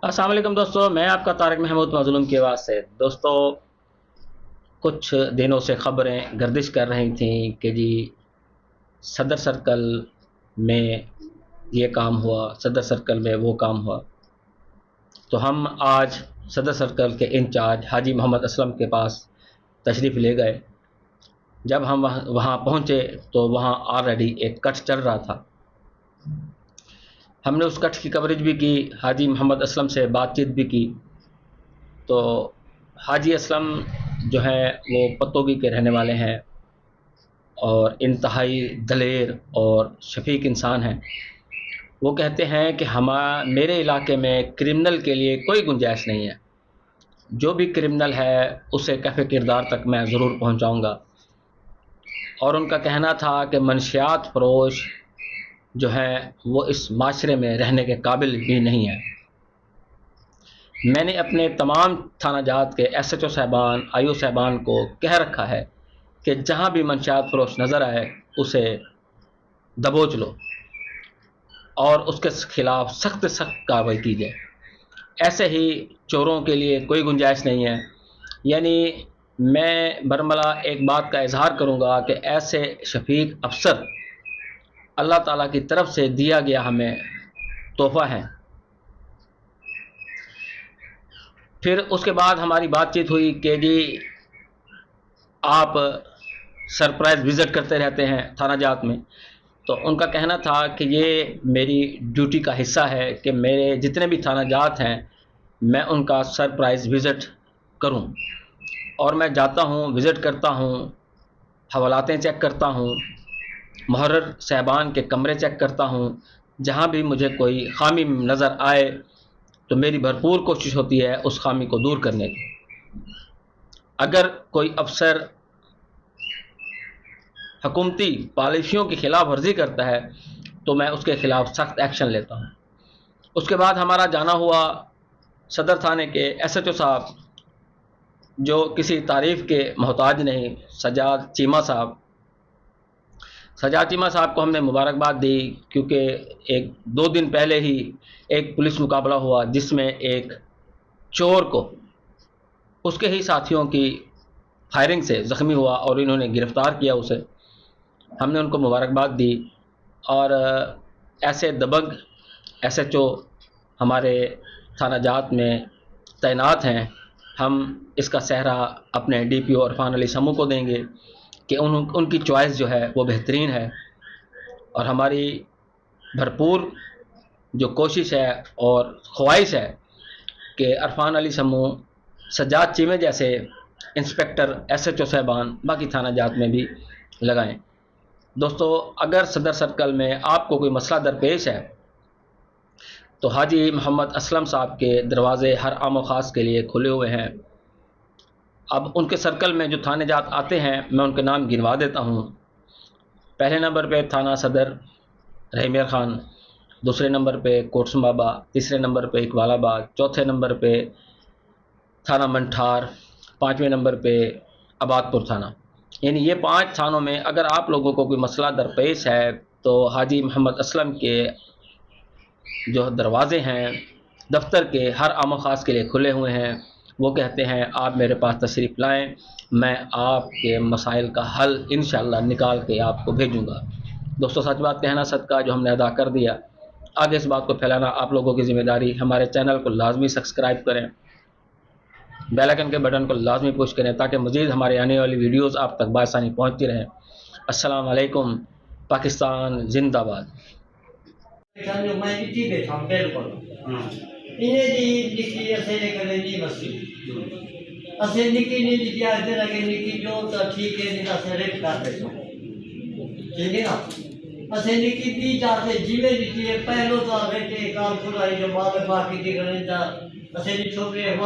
अस्सलाम वालेकुम दोस्तों, मैं आपका तारिक महमूद मज़लूम की आवाज़ से। दोस्तों, कुछ दिनों से ख़बरें गर्दिश कर रही थीं कि जी सदर सर्कल में ये काम हुआ, सदर सर्कल में वो काम हुआ। तो हम आज सदर सर्कल के इंचार्ज हाजी मोहम्मद असलम के पास तशरीफ़ ले गए। जब हम वहाँ पहुँचे तो वहाँ ऑलरेडी एक कट चल रहा था। हमने उस कट की कवरेज भी की, हाजी मोहम्मद असलम से बातचीत भी की। तो हाजी असलम जो हैं वो पतोगी के रहने वाले हैं और इंतहाई दलेर और शफीक इंसान हैं। वो कहते हैं कि मेरे इलाके में क्रिमिनल के लिए कोई गुंजाइश नहीं है। जो भी क्रिमिनल है उसे कैफ़े किरदार तक मैं ज़रूर पहुंचाऊंगा। और उनका कहना था कि मनशियात फरोश जो हैं वो इस माशरे में रहने के काबिल भी नहीं है। मैंने अपने तमाम थाना जात के SHO साहबान, IO साहबान को कह रखा है कि जहाँ भी मंशियात फरोश नज़र आए उसे दबोच लो और उसके खिलाफ सख्त सख्त कार्रवाई की जाए। ऐसे ही चोरों के लिए कोई गुंजाइश नहीं है। यानी मैं बरमला एक बात का इजहार करूँगा कि ऐसे शफीक अफसर अल्लाह ताला की तरफ से दिया गया हमें तोहफ़ा है। फिर उसके बाद हमारी बातचीत हुई कि जी आप सरप्राइज़ विज़िट करते रहते हैं थाना जात में। तो उनका कहना था कि ये मेरी ड्यूटी का हिस्सा है कि मेरे जितने भी थाना जात हैं मैं उनका सरप्राइज़ विज़िट करूं। और मैं जाता हूं, विज़िट करता हूं, हवालातें चेक करता हूं, मुहर्रर साहबान के कमरे चेक करता हूं। जहां भी मुझे कोई खामी नज़र आए तो मेरी भरपूर कोशिश होती है उस खामी को दूर करने की। अगर कोई अफसर हुकूमती पॉलिसियों की खिलाफ वर्जी करता है तो मैं उसके खिलाफ सख्त एक्शन लेता हूँ। उसके बाद हमारा जाना हुआ सदर थाने के SHO साहब, जो किसी तारीफ़ के मोहताज नहीं, सजाद चीमा साहब। सजाद चीमा साहब को हमने मुबारकबाद दी क्योंकि एक दो दिन पहले ही एक पुलिस मुकाबला हुआ जिसमें एक चोर को उसके ही साथियों की फायरिंग से ज़ख्मी हुआ और इन्होंने गिरफ़्तार किया उसे। हमने उनको मुबारकबाद दी। और ऐसे दबंग SHO हमारे थाना जात में तैनात हैं। हम इसका सेहरा अपने DPO इरफान अली समू को देंगे कि उनकी चॉइस जो है वो बेहतरीन है। और हमारी भरपूर जो कोशिश है और ख्वाहिश है कि इरफान अली समू, सज्जाद चीमे जैसे इंस्पेक्टर SHO साहबान बाकी थाना जात में भी लगाएं। दोस्तों, अगर सदर सर्कल में आपको कोई मसला दरपेश है तो हाजी मोहम्मद असलम साहब के दरवाज़े हर आम और ख़ास के लिए खुले हुए हैं। अब उनके सर्कल में जो थाने जात आते हैं मैं उनके नाम गिनवा देता हूँ। पहले नंबर पे थाना सदर रहीमिया खान, दूसरे नंबर पे कोटसम बाबा, तीसरे नंबर पे इकबालाबाद, चौथे नंबर पे थाना मंठार, पाँचवें नंबर पे आबादपुर थाना। यानी ये 5 थानों में अगर आप लोगों को कोई मसला दरपेश है तो हाजी मोहम्मद असलम के जो दरवाज़े हैं दफ्तर के हर आम ख़ास के लिए खुले हुए हैं। वो कहते हैं आप मेरे पास तशरीफ़ लाएं, मैं आपके मसाइल का हल इंशाअल्लाह निकाल के आपको भेजूँगा। दोस्तों, सच बात कहना सदका जो हमने अदा कर दिया। आगे इस बात को फैलाना आप लोगों की ज़िम्मेदारी। हमारे चैनल को लाजमी सब्सक्राइब करें, बेल आइकन के बटन को लाजमी पुश करें ताकि मज़ीद हमारे आने वाली वीडियोज़ आप तक बआसानी पहुँचती रहें। अस्सलाम वालेकुम। पाकिस्तान जिंदाबाद। मैं निकी बैठा बिल्कुल इन्हें दी निकी ऐसे करे नहीं बसी ऐसे निकी नहीं दी आज दिन लगे निकी जो तो ठीक है नहीं ऐसे रेट कर बैठो ठीक है ना ऐसे निकी दी जाते जीवे निकी पहलो तो बेटे काम खुलाई जो बाद बाकी की करें ऐसे नहीं छोकरे